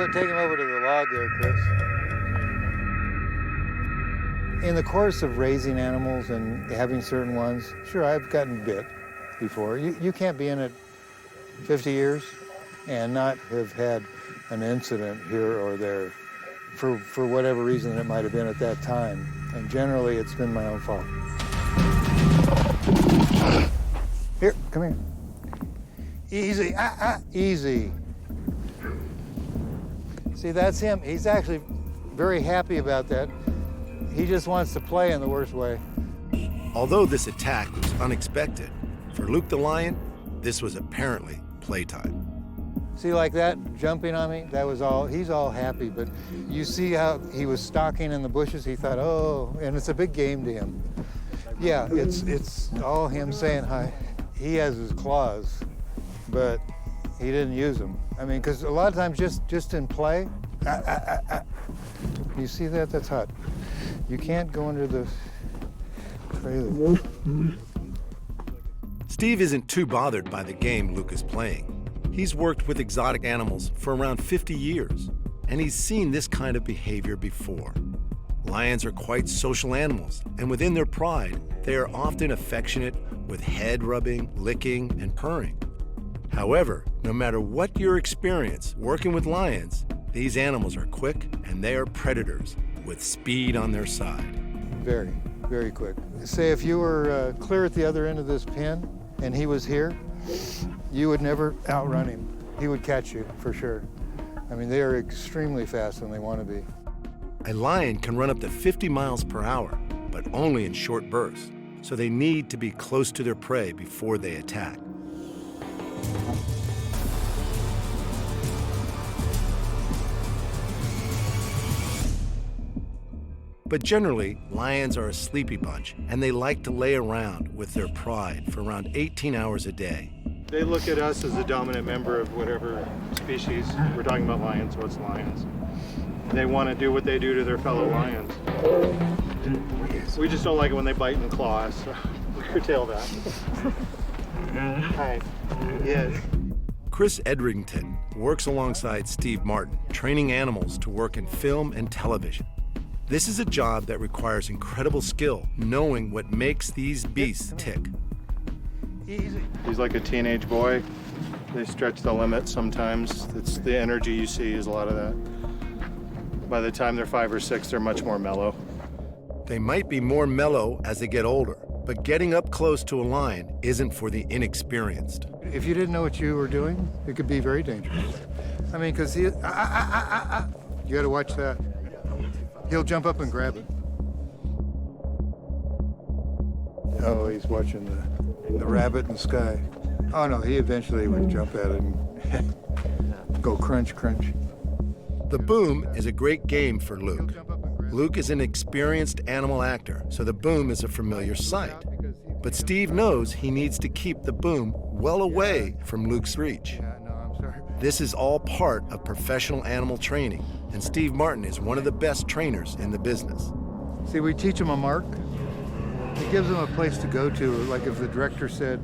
go take him over to the log there, Chris. In the course of raising animals and having certain ones, sure, I've gotten bit before. You can't be in it 50 years and not have had an incident here or there for whatever reason it might have been at that time. And generally, it's been my own fault. Here, come here. Easy, easy. See, that's him. He's actually very happy about that. He just wants to play in the worst way. Although this attack was unexpected, for Luke the lion, this was apparently playtime. See, like that, jumping on me, that was all, he's all happy, but you see how he was stalking in the bushes, he thought, oh, and it's a big game to him. Yeah, it's all him saying hi. He has his claws, but he didn't use them. I mean, because a lot of times just in play, you see that? That's hot. You can't go under the trailer. Steve isn't too bothered by the game Luke is playing. He's worked with exotic animals for around 50 years, and he's seen this kind of behavior before. Lions are quite social animals, and within their pride, they are often affectionate with head rubbing, licking, and purring. However, no matter what your experience working with lions, these animals are quick and they are predators with speed on their side. Very, very quick. Say if you were clear at the other end of this pen and he was here, you would never outrun him. He would catch you for sure. I mean, they are extremely fast when they want to be. A lion can run up to 50 miles per hour, but only in short bursts, so they need to be close to their prey before they attack. But generally, lions are a sleepy bunch, and they like to lay around with their pride for around 18 hours a day. They look at us as the dominant member of whatever species. We're talking about lions, so it's lions. They want to do what they do to their fellow lions. We just don't like it when they bite and claw us, so we curtail that. Hi. Yes. Chris Edrington works alongside Steve Martin, training animals to work in film and television. This is a job that requires incredible skill, knowing what makes these beasts tick. Easy. He's like a teenage boy. They stretch the limit sometimes. It's the energy you see is a lot of that. By the time they're 5 or 6, they're much more mellow. They might be more mellow as they get older, but getting up close to a lion isn't for the inexperienced. If you didn't know what you were doing, it could be very dangerous. I mean, because he, you got to watch that. He'll jump up and grab it. Oh, he's watching the rabbit in the sky. Oh no, he eventually would jump at it and go crunch, crunch. The boom is a great game for Luke. Luke is an experienced animal actor, so the boom is a familiar sight. But Steve knows he needs to keep the boom well away from Luke's reach. This is all part of professional animal training, and Steve Martin is one of the best trainers in the business. See, we teach them a mark. It gives them a place to go to. Like if the director said,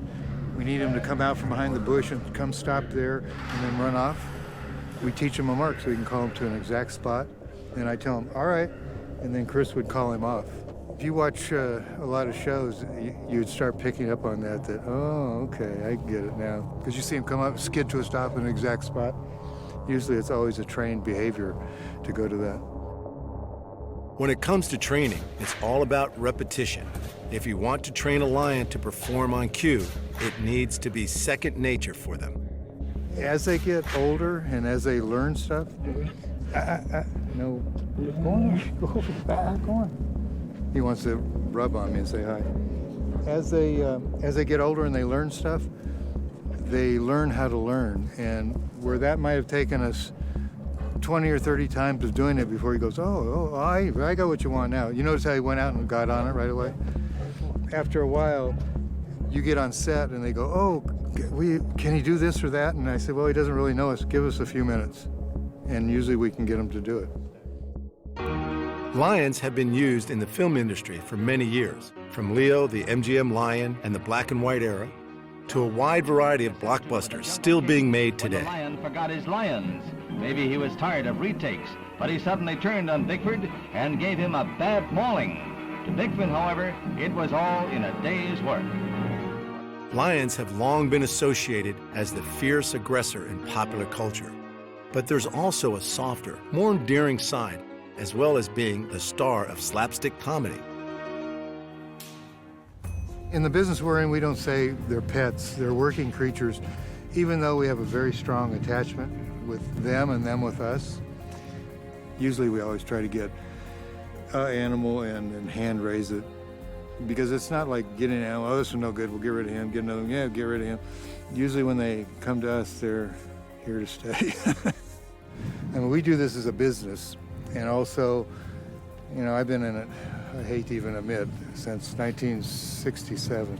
we need him to come out from behind the bush and come stop there and then run off, we teach him a mark so he can call him to an exact spot. And I tell him, all right, and then Chris would call him off. If you watch a lot of shows, you'd start picking up on that, oh, okay, I get it now. Because you see him come up, skid to a stop in an exact spot. Usually it's always a trained behavior to go to that. When it comes to training, it's all about repetition. If you want to train a lion to perform on cue, it needs to be second nature for them. As they get older and as they learn stuff, no, go on, go on. He wants to rub on me and say hi. As they get older and they learn stuff, they learn how to learn. And where that might have taken us 20 or 30 times of doing it before he goes, I got what you want now. You notice how he went out and got on it right away? After a while, you get on set and they go, oh, can he do this or that? And I say, well, he doesn't really know us. Give us a few minutes. And usually we can get him to do it. Lions have been used in the film industry for many years, from Leo, the MGM lion, and the black and white era, to a wide variety of blockbusters still being made today. The lion forgot his lions. Maybe he was tired of retakes, but he suddenly turned on Bickford and gave him a bad mauling. To Bickford, however, it was all in a day's work. Lions have long been associated as the fierce aggressor in popular culture. But there's also a softer, more endearing side, as well as being the star of slapstick comedy. In the business we're in, we don't say they're pets, they're working creatures, even though we have a very strong attachment with them and them with us. Usually we always try to get an animal and hand raise it, because it's not like getting an animal, oh, this one's no good, we'll get rid of him, get another one, yeah, get rid of him. Usually when they come to us, they're here to stay. I mean, we do this as a business, and also, you know, I've been in it, I hate to even admit, since 1967.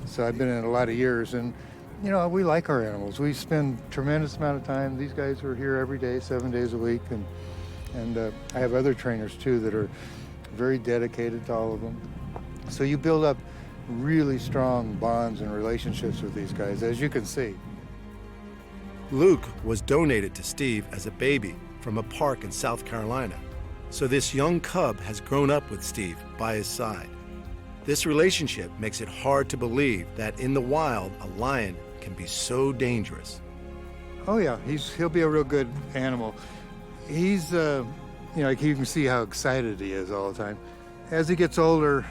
So I've been in it a lot of years, and you know, we like our animals. We spend a tremendous amount of time. These guys are here every day, 7 days a week, and I have other trainers too that are very dedicated to all of them. So you build up really strong bonds and relationships with these guys, as you can see. Luke was donated to Steve as a baby from a park in South Carolina. So this young cub has grown up with Steve by his side. This relationship makes it hard to believe that in the wild, a lion can be so dangerous. Oh yeah, he'll be a real good animal. He's, you know, like you can see how excited he is all the time. As he gets older,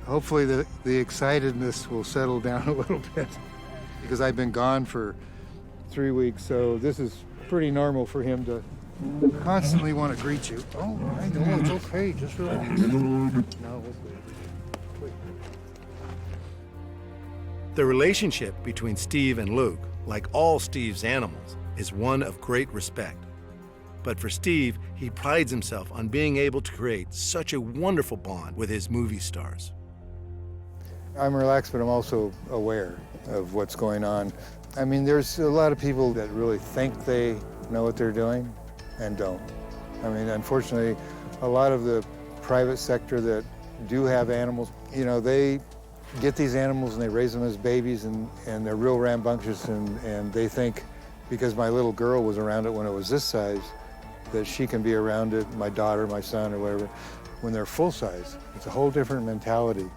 hopefully the excitedness will settle down a little bit, because I've been gone for 3 weeks, so this is pretty normal for him to constantly want to greet you. Oh, I know, it's okay, just relax. No, wait. The relationship between Steve and Luke, like all Steve's animals, is one of great respect. But for Steve, he prides himself on being able to create such a wonderful bond with his movie stars. I'm relaxed, but I'm also aware of what's going on. I mean, there's a lot of people that really think they know what they're doing and don't. I mean, unfortunately, a lot of the private sector that do have animals, you know, they get these animals and they raise them as babies, and they're real rambunctious, and they think because my little girl was around it when it was this size, that she can be around it, my daughter, my son, or whatever, when they're full size. It's a whole different mentality.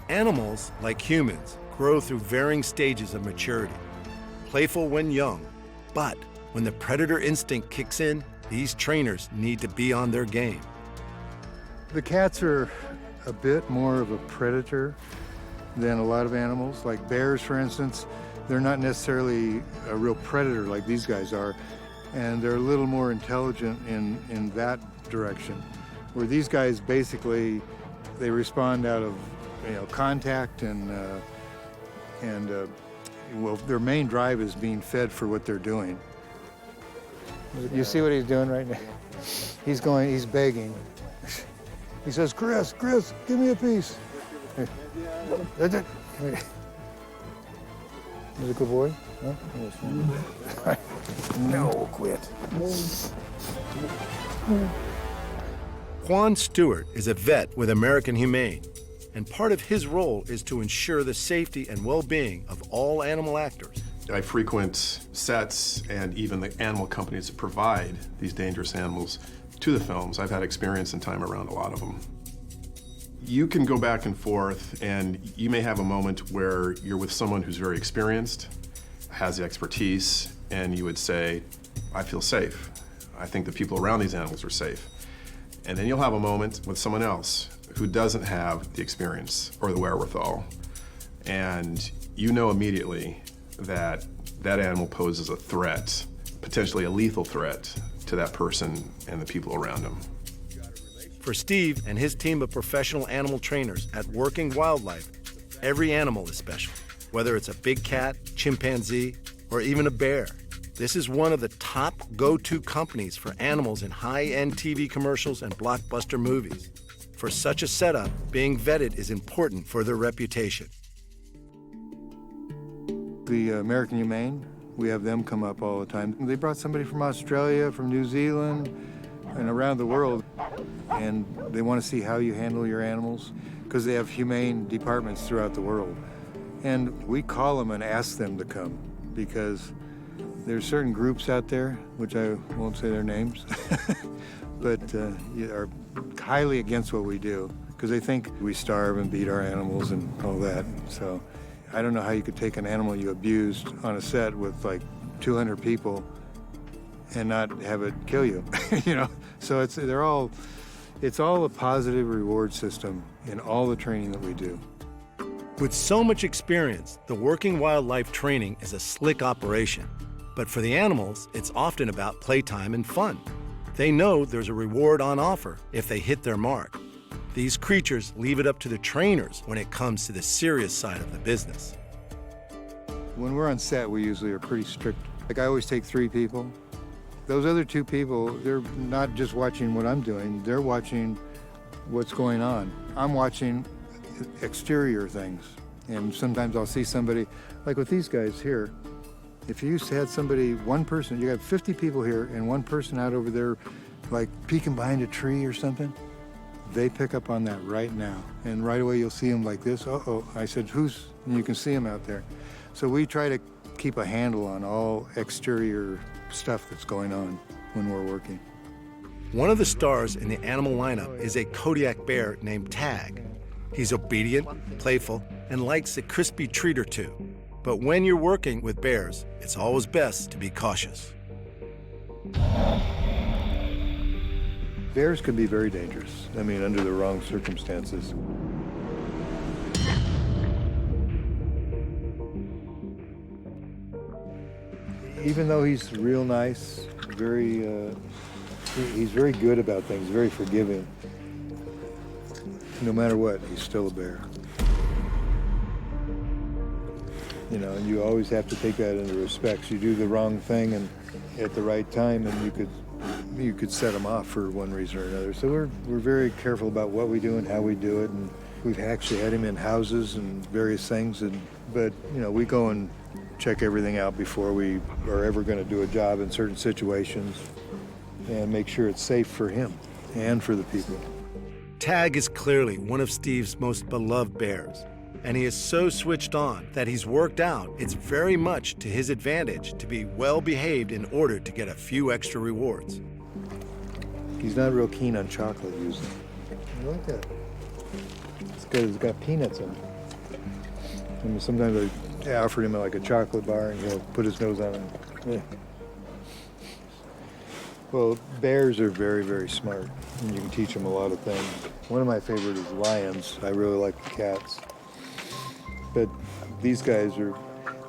Animals, like humans, grow through varying stages of maturity. Playful when young, but when the predator instinct kicks in, these trainers need to be on their game. The cats are a bit more of a predator than a lot of animals. Like bears, for instance, they're not necessarily a real predator like these guys are, and they're a little more intelligent in that direction. Where these guys basically, they respond out of, you know, contact and well, their main drive is being fed for what they're doing. You see what he's doing right now? He's begging. He says, Chris, give me a piece. He's a good boy? Huh? No, quit. Juan Stewart is a vet with American Humane, and part of his role is to ensure the safety and well-being of all animal actors. I frequent sets and even the animal companies that provide these dangerous animals to the films. I've had experience and time around a lot of them. You can go back and forth, and you may have a moment where you're with someone who's very experienced, has the expertise, and you would say, I feel safe. I think the people around these animals are safe. And then you'll have a moment with someone else who doesn't have the experience or the wherewithal. And you know immediately that that animal poses a threat, potentially a lethal threat, to that person and the people around him. For Steve and his team of professional animal trainers at Working Wildlife, every animal is special, whether it's a big cat, chimpanzee, or even a bear. This is one of the top go-to companies for animals in high-end TV commercials and blockbuster movies. For such a setup, being vetted is important for their reputation. The American Humane, we have them come up all the time. They brought somebody from Australia, from New Zealand, and around the world, and they want to see how you handle your animals, because they have humane departments throughout the world. And we call them and ask them to come, because There's certain groups out there, which I won't say their names, but are highly against what we do because they think we starve and beat our animals and all that. So I don't know how you could take an animal you abused on a set with like 200 people and not have it kill you, you know? So it's all a positive reward system in all the training that we do. With so much experience, the working wildlife training is a slick operation. But for the animals, it's often about playtime and fun. They know there's a reward on offer if they hit their mark. These creatures leave it up to the trainers when it comes to the serious side of the business. When we're on set, we usually are pretty strict. Like I always take 3 people. Those other 2 people, they're not just watching what I'm doing, they're watching what's going on. I'm watching exterior things. And sometimes I'll see somebody, like with these guys here, if you had somebody, one person, you got 50 people here and one person out over there like peeking behind a tree or something, they pick up on that right now. And right away you'll see them like this, uh-oh. I said, who's, and you can see them out there. So we try to keep a handle on all exterior stuff that's going on when we're working. One of the stars in the animal lineup is a Kodiak bear named Tag. He's obedient, playful, and likes a crispy treat or two. But when you're working with bears, it's always best to be cautious. Bears can be very dangerous. I mean, under the wrong circumstances. Even though he's real nice, he's very good about things, very forgiving. No matter what, he's still a bear. You know, and you always have to take that into respect. You do the wrong thing and at the right time, and you could set him off for one reason or another. So we're very careful about what we do and how we do it, and we've actually had him in houses and various things. But you know, we go and check everything out before we are ever going to do a job in certain situations, and make sure it's safe for him and for the people. Tag is clearly one of Steve's most beloved bears. And he is so switched on that he's worked out it's very much to his advantage to be well behaved in order to get a few extra rewards. He's not real keen on chocolate usually. I like that. It's good. It's got peanuts in it. I mean, sometimes I offer him like a chocolate bar and he'll put his nose on it. Yeah. Well, bears are very, very smart, and you can teach them a lot of things. One of my favorite is lions. I really like the cats. But these guys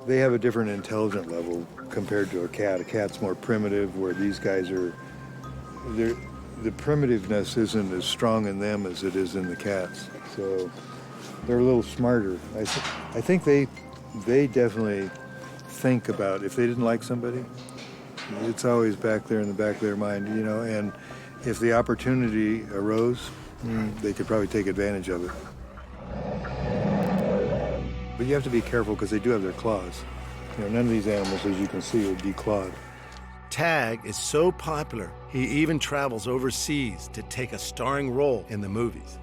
they have a different intelligence level compared to a cat. A cat's more primitive, where these guys the primitiveness isn't as strong in them as it is in the cats. So they're a little smarter. I think they definitely think about if they didn't like somebody, it's always back there in the back of their mind, you know, and if the opportunity arose, they could probably take advantage of it. But you have to be careful because they do have their claws. You know, none of these animals, as you can see, are declawed. Tag is so popular, he even travels overseas to take a starring role in the movies.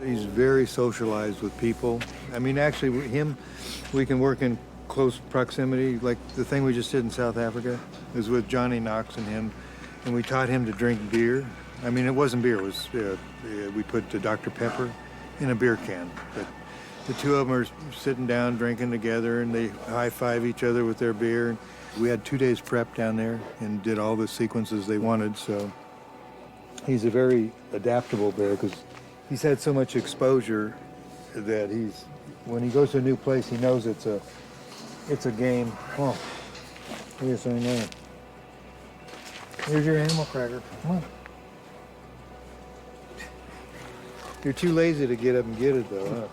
He's very socialized with people. I mean, actually, we can work in close proximity. Like the thing we just did in South Africa is with Johnny Knox and him, and we taught him to drink beer. I mean, it wasn't beer. It was we put Dr. Pepper in a beer can. But the two of them are sitting down drinking together, and they high-five each other with their beer. We had 2 days prep down there and did all the sequences they wanted. So he's a very adaptable bear because he's had so much exposure that when he goes to a new place, he knows it's a game. Oh, yes, I know. Here's your animal cracker. Come on. You're too lazy to get up and get it, though, huh?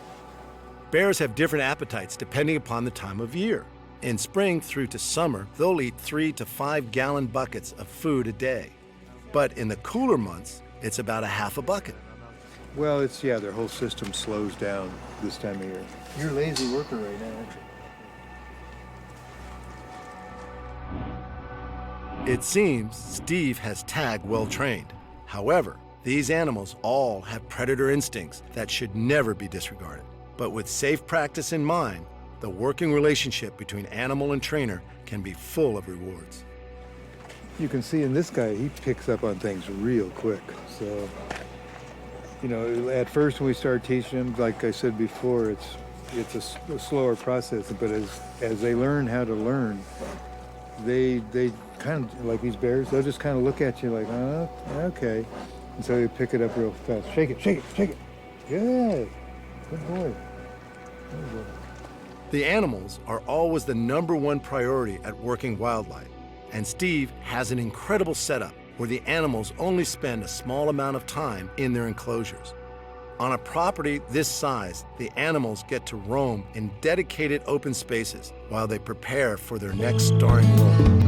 Bears have different appetites depending upon the time of year. In spring through to summer, they'll eat 3 to 5 gallon buckets of food a day. But in the cooler months, it's about a half a bucket. Well, their whole system slows down this time of year. You're a lazy worker right now, aren't you? It seems Steve has Tag well trained. However, these animals all have predator instincts that should never be disregarded. But with safe practice in mind, the working relationship between animal and trainer can be full of rewards. You can see in this guy, he picks up on things real quick. So, you know, at first when we start teaching him, like I said before, it's a slower process, but as they learn how to learn, they kind of, like these bears, they'll just kind of look at you like, oh, okay. And so they pick it up real fast. Shake it, shake it, shake it. Good. Good boy. Good boy. The animals are always the #1 priority at working wildlife, and Steve has an incredible setup where the animals only spend a small amount of time in their enclosures. On a property this size, the animals get to roam in dedicated open spaces while they prepare for their next starring role.